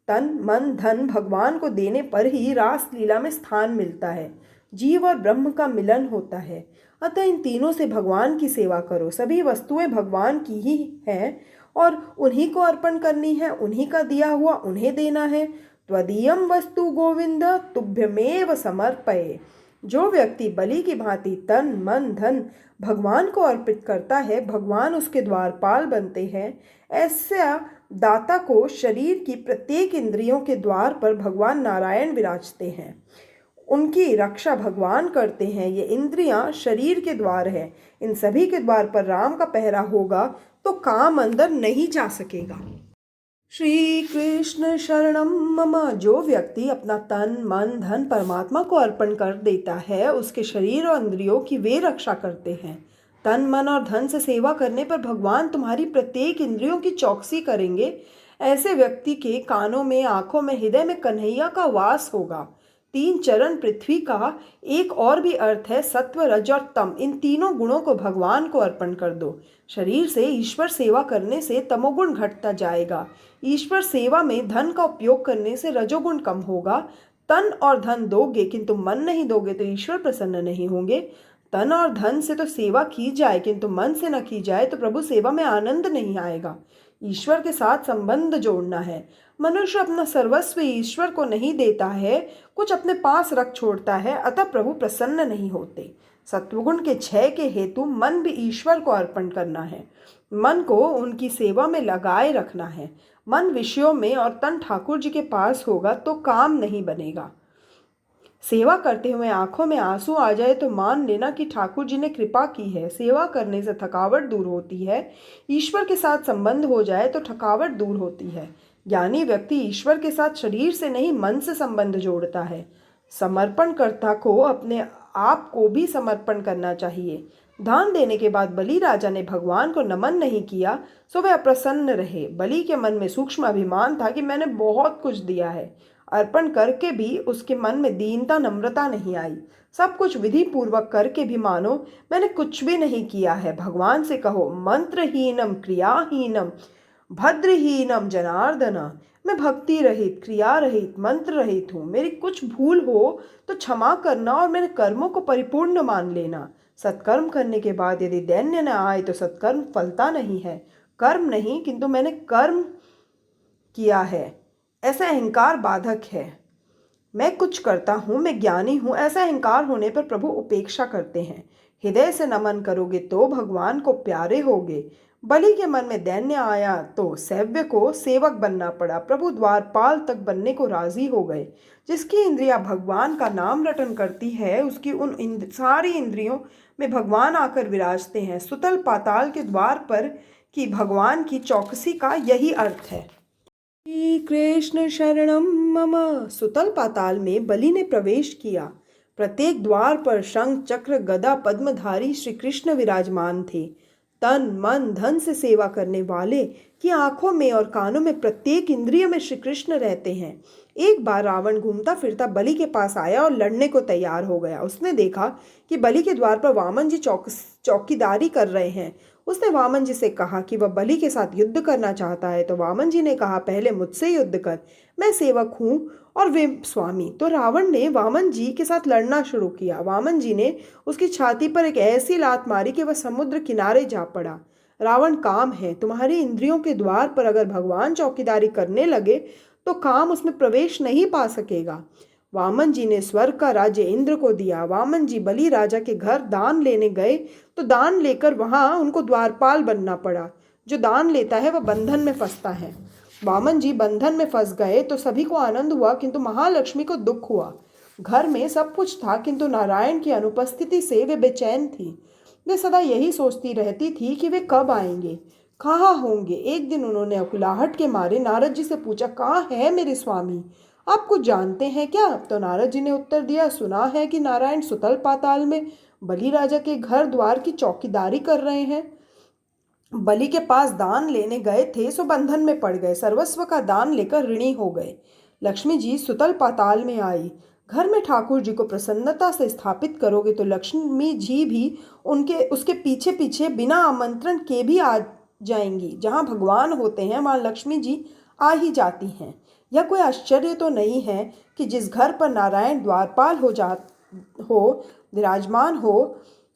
तन मन धन भगवान को देने पर ही रास लीला में स्थान मिलता है। जीव और ब्रह्म का मिलन होता है। अतः इन तीनों से भगवान की सेवा करो। सभी वस्तुएं भगवान की ही हैं और उन्हीं को अर्पण करनी है। उन्हीं का दिया हुआ उन्हें देना है। त्वदीयम वस्तु गोविंद तुभ्यमेव समर्पये। जो व्यक्ति बलि की भांति तन मन धन भगवान को अर्पित करता है, भगवान उसके द्वारपाल बनते हैं। ऐसा दाता को शरीर की प्रत्येक इंद्रियों के द्वार पर भगवान नारायण विराजते हैं। उनकी रक्षा भगवान करते हैं। ये इंद्रियां शरीर के द्वार है। इन सभी के द्वार पर राम का पहरा होगा तो काम अंदर नहीं जा सकेगा। श्री कृष्ण शरणम मम। जो व्यक्ति अपना तन मन धन परमात्मा को अर्पण कर देता है, उसके शरीर और इंद्रियों की वे रक्षा करते हैं। तन मन और धन से सेवा करने पर भगवान तुम्हारी प्रत्येक इंद्रियों की चौकसी करेंगे। ऐसे व्यक्ति के कानों में, आंखों में, हृदय में कन्हैया का वास होगा। 3 चरण पृथ्वी का एक और भी अर्थ है सत्व रज और तम। इन तीनों गुणों को भगवान को अर्पण कर दो। शरीर से ईश्वर सेवा करने से तमोगुण घटता जाएगा। ईश्वर सेवा में धन का उपयोग करने से रजोगुण कम होगा। तन और धन दोगे किंतु मन नहीं दोगे तो ईश्वर प्रसन्न नहीं होंगे। तन और धन से तो सेवा की जाए किंतु मन से न की जाए तो प्रभु सेवा में आनंद नहीं आएगा। ईश्वर के साथ संबंध जोड़ना है। मनुष्य अपना सर्वस्व ईश्वर को नहीं देता है, कुछ अपने पास रख छोड़ता है, अतः प्रभु प्रसन्न नहीं होते। सत्वगुण के क्षय के हेतु मन भी ईश्वर को अर्पण करना है। मन को उनकी सेवा में लगाए रखना है। मन विषयों में और तन ठाकुर जी के पास होगा तो काम नहीं बनेगा। सेवा करते हुए आंखों में आंसू आ जाए तो मान लेना कि ठाकुर जी ने कृपा की है। सेवा करने से थकावट दूर होती है। ईश्वर के साथ संबंध हो जाए तो थकावट दूर होती है। ज्ञानी व्यक्ति ईश्वर के साथ शरीर से नहीं मन से संबंध जोड़ता है। समर्पणकर्ता को अपने आप को भी समर्पण करना चाहिए। दान देने के बाद बलि राजा ने भगवान को नमन नहीं किया सो वे अप्रसन्न रहे। बलि के मन में सूक्ष्म अभिमान था कि मैंने बहुत कुछ दिया है। अर्पण करके भी उसके मन में दीनता नम्रता नहीं आई। सब कुछ विधि पूर्वक करके भी मानो मैंने कुछ भी नहीं किया है। भगवान से कहो मंत्रहीनम क्रियाहीनम भद्रहीनम जनार्दन। मैं भक्ति रहित क्रिया रहित मंत्र रहित हूँ। मेरी कुछ भूल हो तो क्षमा करना और मेरे कर्मों को परिपूर्ण मान लेना। सत्कर्म करने के बाद यदि दैन्य न आए तो सत्कर्म फलता नहीं है। कर्म नहीं किंतु मैंने कर्म किया है ऐसा अहंकार बाधक है। मैं कुछ करता हूँ, मैं ज्ञानी हूँ, ऐसा अहंकार होने पर प्रभु उपेक्षा करते हैं। हृदय से नमन करोगे तो भगवान को प्यारे होगे। बलि के मन में दैन्य आया तो सेव्य को सेवक बनना पड़ा। प्रभु द्वारपाल तक बनने को राजी हो गए। जिसकी इंद्रियां भगवान का नाम रटन करती है उसकी उन सारी इंद्रियों में भगवान आकर विराजते हैं। सुतल पाताल के द्वार पर की भगवान की चौकसी का यही अर्थ है। श्री कृष्ण शरणम मम। सुतल पाताल में बलि ने प्रवेश किया। प्रत्येक द्वार पर शंख चक्र गदा पद्मधारी श्री कृष्ण विराजमान थे। तन मन धन से सेवा करने वाले की आंखों में और कानों में प्रत्येक इंद्रिय में श्री कृष्ण रहते हैं। एक बार रावण घूमता फिरता बलि के पास आया और लड़ने को तैयार हो गया। उसने देखा कि बलि के द्वार पर वामन जी चौकीदारी कर रहे हैं। उसने वामन जी से कहा कि वह बलि के साथ युद्ध करना चाहता है तो वामन जी ने कहा पहले मुझसे युद्ध कर, मैं सेवक हूँ और वे स्वामी। तो रावण ने वामन जी के साथ लड़ना शुरू किया। वामन जी ने उसकी छाती पर एक ऐसी लात मारी कि वह समुद्र किनारे जा पड़ा। रावण काम है। तुम्हारी इंद्रियों के द्वार पर अगर भगवान चौकीदारी करने लगे तो काम उसमें प्रवेश नहीं पा सकेगा। वामन जी ने स्वर्ग का राज्य इंद्र को दिया। वामन जी बलि राजा के घर दान लेने गए तो दान लेकर वहां उनको द्वारपाल बनना पड़ा। जो दान लेता है वह बंधन में फंसता है। वामन जी बंधन में फंस गए तो सभी को आनंद हुआ किंतु महालक्ष्मी को दुख हुआ। घर में सब कुछ था किंतु नारायण की अनुपस्थिति से वे बेचैन थी। वे सदा यही सोचती रहती थी कि वे कब आएंगे, कहाँ होंगे। एक दिन उन्होंने अकुलाहट के मारे नारद जी से पूछा, कहाँ है मेरे स्वामी, आप कुछ जानते हैं क्या? तो नारद जी ने उत्तर दिया, सुना है कि नारायण सुतल पाताल में बलि राजा के घर द्वार की चौकीदारी कर रहे हैं। बलि के पास दान लेने गए थे सो बंधन में पड़ गए, सर्वस्व का दान लेकर ऋणी हो गए। लक्ष्मी जी सुतल पाताल में आई। घर में ठाकुर जी को प्रसन्नता से स्थापित करोगे तो लक्ष्मी जी भी उनके उसके पीछे पीछे बिना आमंत्रण के भी आ जाएंगी। जहाँ भगवान होते हैं वहाँ लक्ष्मी जी आ ही जाती हैं। यह कोई आश्चर्य तो नहीं है कि जिस घर पर नारायण द्वारपाल हो विराजमान हो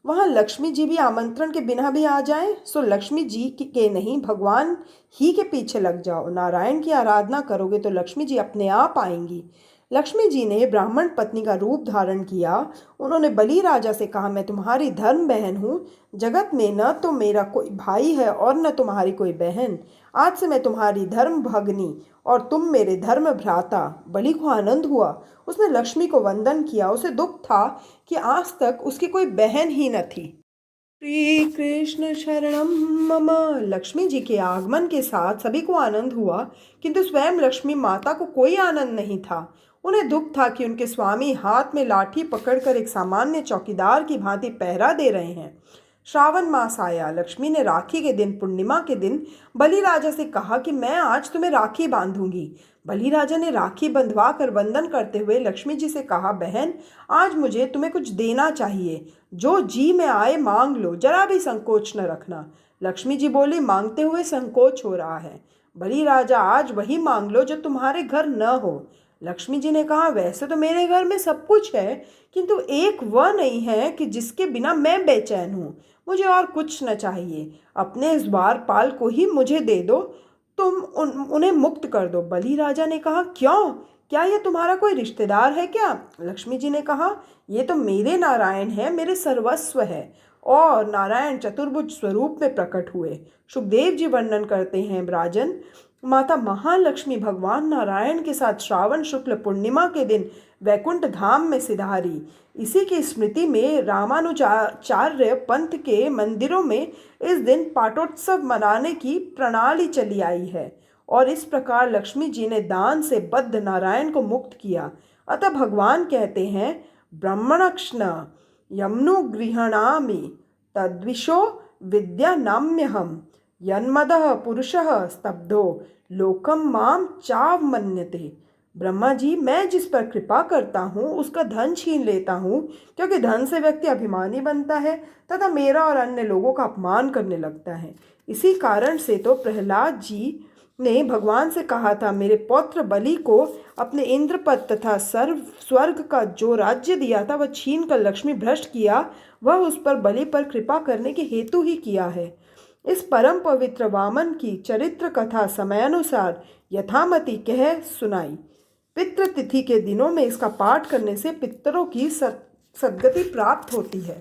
वहाँ लक्ष्मी जी भी आमंत्रण के बिना भी आ जाएं। सो लक्ष्मी जी के नहीं भगवान ही के पीछे लग जाओ। नारायण की आराधना करोगे तो लक्ष्मी जी अपने आप आएंगी। लक्ष्मी जी ने ब्राह्मण पत्नी का रूप धारण किया। उन्होंने बलि राजा से कहा, मैं तुम्हारी धर्म बहन हूँ। जगत में न तो मेरा कोई भाई है और न तुम्हारी कोई बहन। आज से मैं तुम्हारी धर्म भगनी और तुम मेरे धर्म भ्राता। बलि को आनंद हुआ। उसने लक्ष्मी को वंदन किया। उसे दुख था कि आज तक उसकी कोई बहन ही न थी। श्री कृष्ण शरणम मम। लक्ष्मी जी के आगमन के साथ सभी को आनंद हुआ, किंतु स्वयं लक्ष्मी माता को कोई आनंद नहीं था। उन्हें दुख था कि उनके स्वामी हाथ में लाठी पकड़कर एक सामान्य चौकीदार की भांति पहरा दे रहे हैं। श्रावण मास आया। लक्ष्मी ने राखी के दिन, पूर्णिमा के दिन, बलि राजा से कहा कि मैं आज तुम्हें राखी बांधूंगी। बलि राजा ने राखी बंधवा कर वंदन करते हुए लक्ष्मी जी से कहा, बहन आज मुझे तुम्हें कुछ देना चाहिए। जो जी में आए मांग लो, जरा भी संकोच न रखना। लक्ष्मी जी बोली, मांगते हुए संकोच हो रहा है। बलि राजा आज वही मांग लो जो तुम्हारे घर न हो। लक्ष्मी जी ने कहा, वैसे तो मेरे घर में सब कुछ है, किंतु एक वह नहीं है कि जिसके बिना मैं बेचैन हूँ। मुझे और कुछ न चाहिए। अपने इस द्वारपाल को ही मुझे दे दो। तुम उन्हें मुक्त कर दो। बलि राजा ने कहा, क्यों? क्या यह तुम्हारा कोई रिश्तेदार है क्या? लक्ष्मी जी ने कहा, ये तो मेरे नारायण है, मेरे सर्वस्व है। और नारायण चतुर्भुज स्वरूप में प्रकट हुए। सुखदेव जी वर्णन करते हैं, राजन माता महालक्ष्मी भगवान नारायण के साथ श्रावण शुक्ल पूर्णिमा के दिन वैकुंठ धाम में सिधारी। इसी की स्मृति में रामानुजाचार्य पंथ के मंदिरों में इस दिन पाटोत्सव मनाने की प्रणाली चली आई है। और इस प्रकार लक्ष्मी जी ने दान से बद्ध नारायण को मुक्त किया। अतः भगवान कहते हैं, ब्रह्मणक्ष्ण यमनुगृह्णामि तद्विशो विद्या नाम्यहम यन्मदः पुरुषः स्तब्धो लोकम माम चाव मन्यते। ब्रह्मा जी, मैं जिस पर कृपा करता हूँ उसका धन छीन लेता हूँ, क्योंकि धन से व्यक्ति अभिमानी बनता है तथा मेरा और अन्य लोगों का अपमान करने लगता है। इसी कारण से तो प्रहलाद जी ने भगवान से कहा था, मेरे पौत्र बलि को अपने इंद्रपद तथा स्वर्ग का जो राज्य दिया था वह छीन कर लक्ष्मी भ्रष्ट किया, वह उस पर बलि पर कृपा करने के हेतु ही किया है। इस परम पवित्र वामन की चरित्र कथा समयानुसार यथामति कह सुनाई। पितृतिथि के दिनों में इसका पाठ करने से पितरों की सद्गति प्राप्त होती है।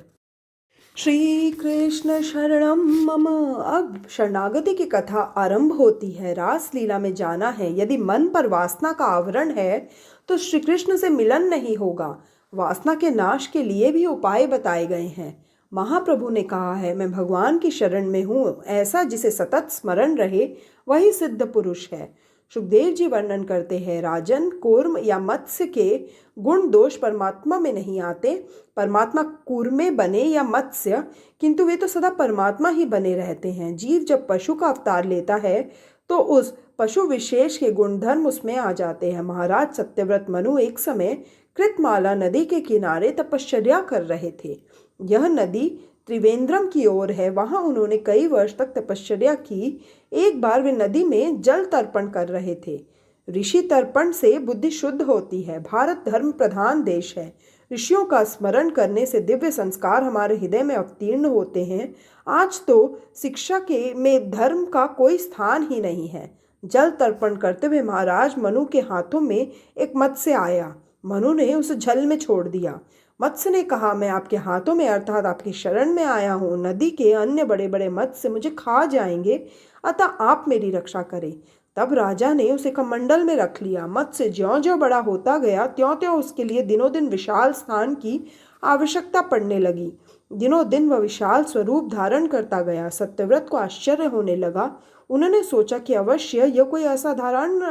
श्री कृष्ण शरणम मम। अब शरणागति की कथा आरंभ होती है। रासलीला में जाना है। यदि मन पर वासना का आवरण है तो श्री कृष्ण से मिलन नहीं होगा। वासना के नाश के लिए भी उपाय बताए गए हैं। महाप्रभु ने कहा है, मैं भगवान की शरण में हूँ। ऐसा जिसे सतत स्मरण रहे वही सिद्ध पुरुष है। सुखदेव जी वर्णन करते हैं, राजन कूर्म या मत्स्य के गुण दोष परमात्मा में नहीं आते। परमात्मा कूर्मे बने या मत्स्य, किंतु वे तो सदा परमात्मा ही बने रहते हैं। जीव जब पशु का अवतार लेता है तो उस पशु विशेष के गुणधर्म उसमें आ जाते हैं। महाराज सत्यव्रत मनु एक समय कृतमाला नदी के किनारे तपश्चर्या कर रहे थे। यह नदी त्रिवेंद्रम की ओर है। वहां उन्होंने कई वर्ष तक तपश्चर्या की। एक बार वे नदी में जल तर्पण कर रहे थे। ऋषि तर्पण से बुद्धि शुद्ध होती है। भारत धर्म प्रधान देश है। ऋषियों का स्मरण करने से दिव्य संस्कार हमारे हृदय में अवतीर्ण होते हैं। आज तो शिक्षा के में धर्म का कोई स्थान ही नहीं है। जल तर्पण करते हुए महाराज मनु के हाथों में एक मत्स्य आया। मनु ने उसे जल में छोड़ दिया। मत्स्य ने कहा, मैं आपके हाथों में अर्थात आपकी शरण में आया हूँ। नदी के अन्य बड़े बड़े मत्स्य मुझे खा जाएंगे, अतः आप मेरी रक्षा करें। तब राजा ने उसे कमंडल में रख लिया। मत्स्य ज्यों ज्यों बड़ा होता गया त्यों त्यों उसके लिए दिनों दिन विशाल स्थान की आवश्यकता पड़ने लगी। दिनों दिन वह विशाल स्वरूप धारण करता गया। सत्यव्रत को आश्चर्य होने लगा। उन्होंने सोचा कि अवश्य यह कोई असाधारण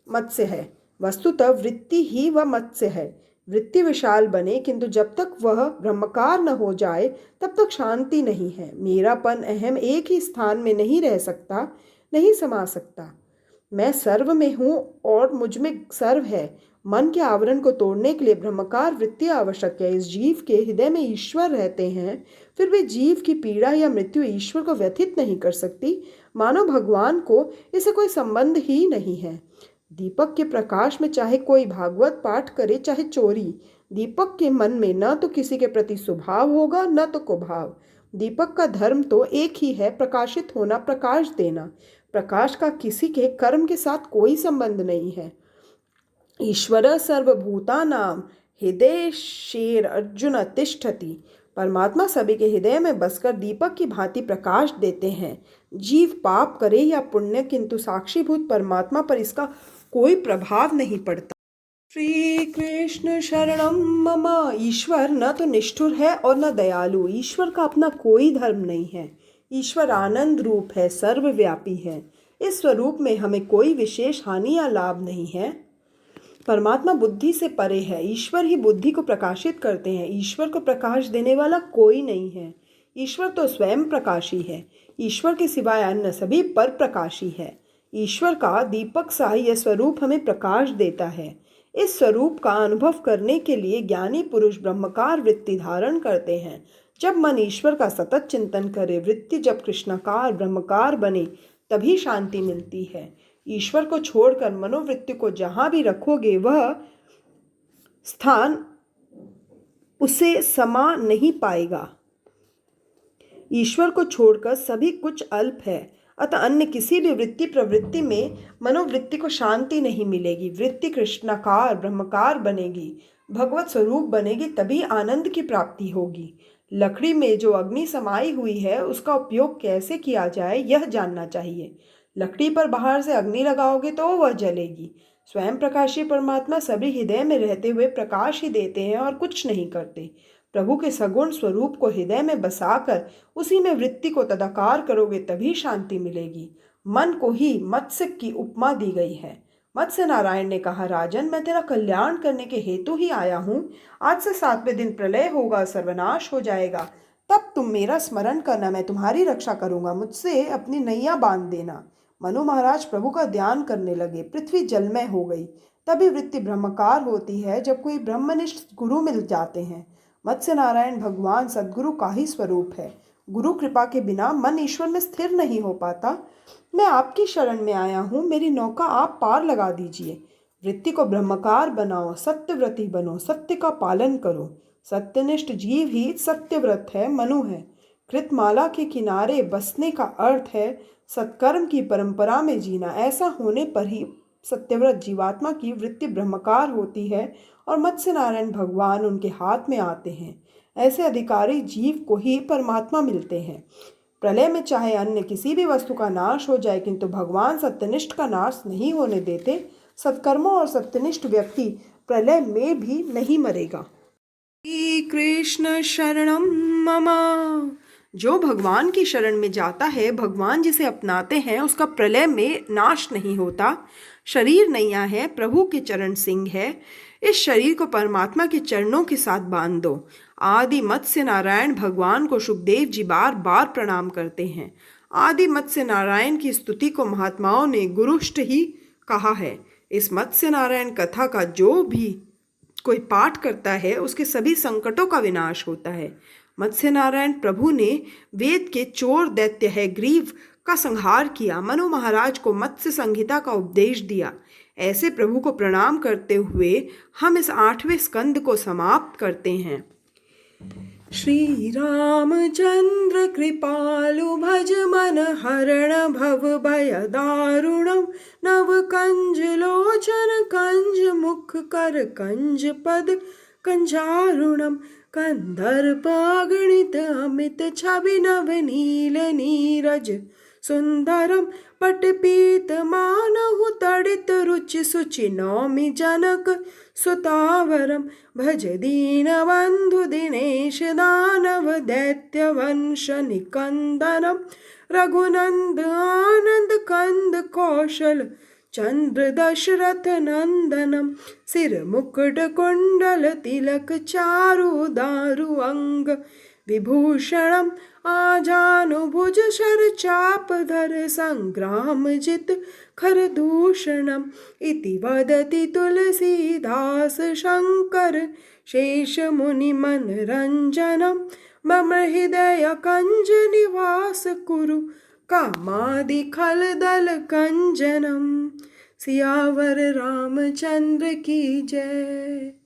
मत्स्य है। वस्तुतः वृत्ति ही वह मत्स्य है। वृत्ति विशाल बने, किंतु जब तक वह ब्रह्माकार न हो जाए तब तक शांति नहीं है। मेरापन अहम एक ही स्थान में नहीं रह सकता, नहीं समा सकता। मैं सर्व में हूँ और मुझ में सर्व है। मन के आवरण को तोड़ने के लिए ब्रह्माकार वृत्ति आवश्यक है। इस जीव के हृदय में ईश्वर रहते हैं, फिर भी जीव की पीड़ा या मृत्यु ईश्वर को व्यथित नहीं कर सकती। मानो भगवान को इससे कोई संबंध ही नहीं है। दीपक के प्रकाश में चाहे कोई भागवत पाठ करे चाहे चोरी, दीपक के मन में न तो किसी के प्रति स्वभाव होगा न तो कुभाव। दीपक का धर्म तो एक ही है, प्रकाशित होना, प्रकाश देना। प्रकाश का किसी के कर्म के साथ कोई संबंध नहीं है। ईश्वर सर्वभूतानां हृदय शेर अर्जुन तिष्ठति। परमात्मा सभी के हृदय में बसकर दीपक की भांति प्रकाश देते हैं। जीव पाप करे या पुण्य, किंतु साक्षीभूत परमात्मा पर इसका कोई प्रभाव नहीं पड़ता। श्री कृष्ण शरणम मम। ईश्वर न तो निष्ठुर है और न दयालु। ईश्वर का अपना कोई धर्म नहीं है। ईश्वर आनंद रूप है, सर्वव्यापी है। इस स्वरूप में हमें कोई विशेष हानि या लाभ नहीं है। परमात्मा बुद्धि से परे है। ईश्वर ही बुद्धि को प्रकाशित करते हैं। ईश्वर को प्रकाश देने वाला कोई नहीं है। ईश्वर तो स्वयं प्रकाशी है। ईश्वर के सिवाय अन्य सभी पर प्रकाशी है। ईश्वर का दीपक सा यह स्वरूप हमें प्रकाश देता है। इस स्वरूप का अनुभव करने के लिए ज्ञानी पुरुष ब्रह्मकार वृत्ति धारण करते हैं। जब मन ईश्वर का सतत चिंतन करे, वृत्ति जब कृष्णाकार ब्रह्मकार बने, तभी शांति मिलती है। ईश्वर को छोड़कर मनोवृत्ति को जहां भी रखोगे, वह स्थान उसे समा नहीं पाएगा। ईश्वर को छोड़कर सभी कुछ अल्प है, अतः अन्य किसी भी वृत्ति प्रवृत्ति में मनोवृत्ति को शांति नहीं मिलेगी। वृत्ति कृष्णाकार ब्रह्मकार बनेगी, भगवत स्वरूप बनेगी, तभी आनंद की प्राप्ति होगी। लकड़ी में जो अग्नि समाई हुई है, उसका उपयोग कैसे किया जाए यह जानना चाहिए। लकड़ी पर बाहर से अग्नि लगाओगे तो वह जलेगी। स्वयं प्रकाशी परमात्मा सभी हृदय में रहते हुए प्रकाश ही देते हैं और कुछ नहीं करते। प्रभु के सगुण स्वरूप को हृदय में बसाकर उसी में वृत्ति को तदाकार करोगे, तभी शांति मिलेगी। मन को ही मत्स्य की उपमा दी गई है। मत्स्य नारायण ने कहा, राजन, मैं तेरा कल्याण करने के हेतु ही आया हूँ। आज से 7वें दिन प्रलय होगा, सर्वनाश हो जाएगा। तब तुम मेरा स्मरण करना, मैं तुम्हारी रक्षा करूंगा। मुझसे अपनी नैया बांध देना। मनु महाराज प्रभु का ध्यान करने लगे। पृथ्वी जलमय हो गई। तभी वृत्ति ब्रह्मकार होती है, जब कोई ब्रह्मनिष्ठ गुरु मिल जाते हैं। मत्स्य नारायण भगवान सद्गुरु का ही स्वरूप है। गुरु कृपा के बिना मन ईश्वर में स्थिर नहीं हो पाता। मैं आपकी शरण में आया हूँ, मेरी नौका आप पार लगा दीजिए। वृत्ति को ब्रह्मकार बनाओ, सत्यव्रती बनो, सत्य का पालन करो। सत्यनिष्ठ जीव ही सत्यव्रत है, मनु है। कृतमाला के किनारे बसने का अर्थ है सत्कर्म की परंपरा में जीना। ऐसा होने पर ही सत्यव्रत जीवात्मा की वृत्ति ब्रह्मकार होती है और मत्स्य नारायण भगवान उनके हाथ में आते हैं। ऐसे अधिकारी जीव को ही परमात्मा मिलते हैं। प्रलय में चाहे अन्य किसी भी वस्तु का नाश हो जाए, किंतु भगवान सत्यनिष्ठ का नाश नहीं होने देते। सत्कर्मों और सत्यनिष्ठ व्यक्ति प्रलय में भी नहीं मरेगा। श्री कृष्ण शरणम मम। जो भगवान की शरण में जाता है, भगवान जिसे अपनाते हैं, उसका प्रलय में नाश नहीं होता। शरीर नैया है, प्रभु के चरण सिंह है। इस शरीर को परमात्मा के चरणों के साथ बांध दो। आदि मत्स्य नारायण भगवान को सुखदेव जी बार बार प्रणाम करते हैं। आदि मत्स्य नारायण की स्तुति को महात्माओं ने गुरुष्ट ही कहा है। इस मत्स्य नारायण कथा का जो भी कोई पाठ करता है, उसके सभी संकटों का विनाश होता है। मत्स्य नारायण प्रभु ने वेद के चोर दैत्य है ग्रीव का संहार किया। मनु महाराज को मत्स्य संहिता का उपदेश दिया। ऐसे प्रभु को प्रणाम करते हुए हम इस 8वें स्कंद को समाप्त करते हैं। श्री रामचंद्र कृपालु भज मन हरण भव भय दारुणम नव कंज लोचन कंज मुख कर कंज पद कंजारुणम कंदर्प अगणित अमित छवि नव नील नीरज सुंदरम पटपीत मानहु तड़ित रुचि सुचि नौमि जनक सुतावरम भज दीन बंधु दिनेश दानव दैत्य वंश निकंदनम रघुनंद आनंद कंद कौशल चंद्र दशरथ नंदनम सिर मुकुट कुंडल तिलक चारु दारु अंग विभूषणम आजानुभुज शर चाप धर संग्राम जित खरदूषणम इति वदति तुलसीदास शंकर शेष मुनि मनरंजनम मम हृदय कंज निवास कुरु कामादि खल दल कंजनम। सियावर रामचंद्र की जय।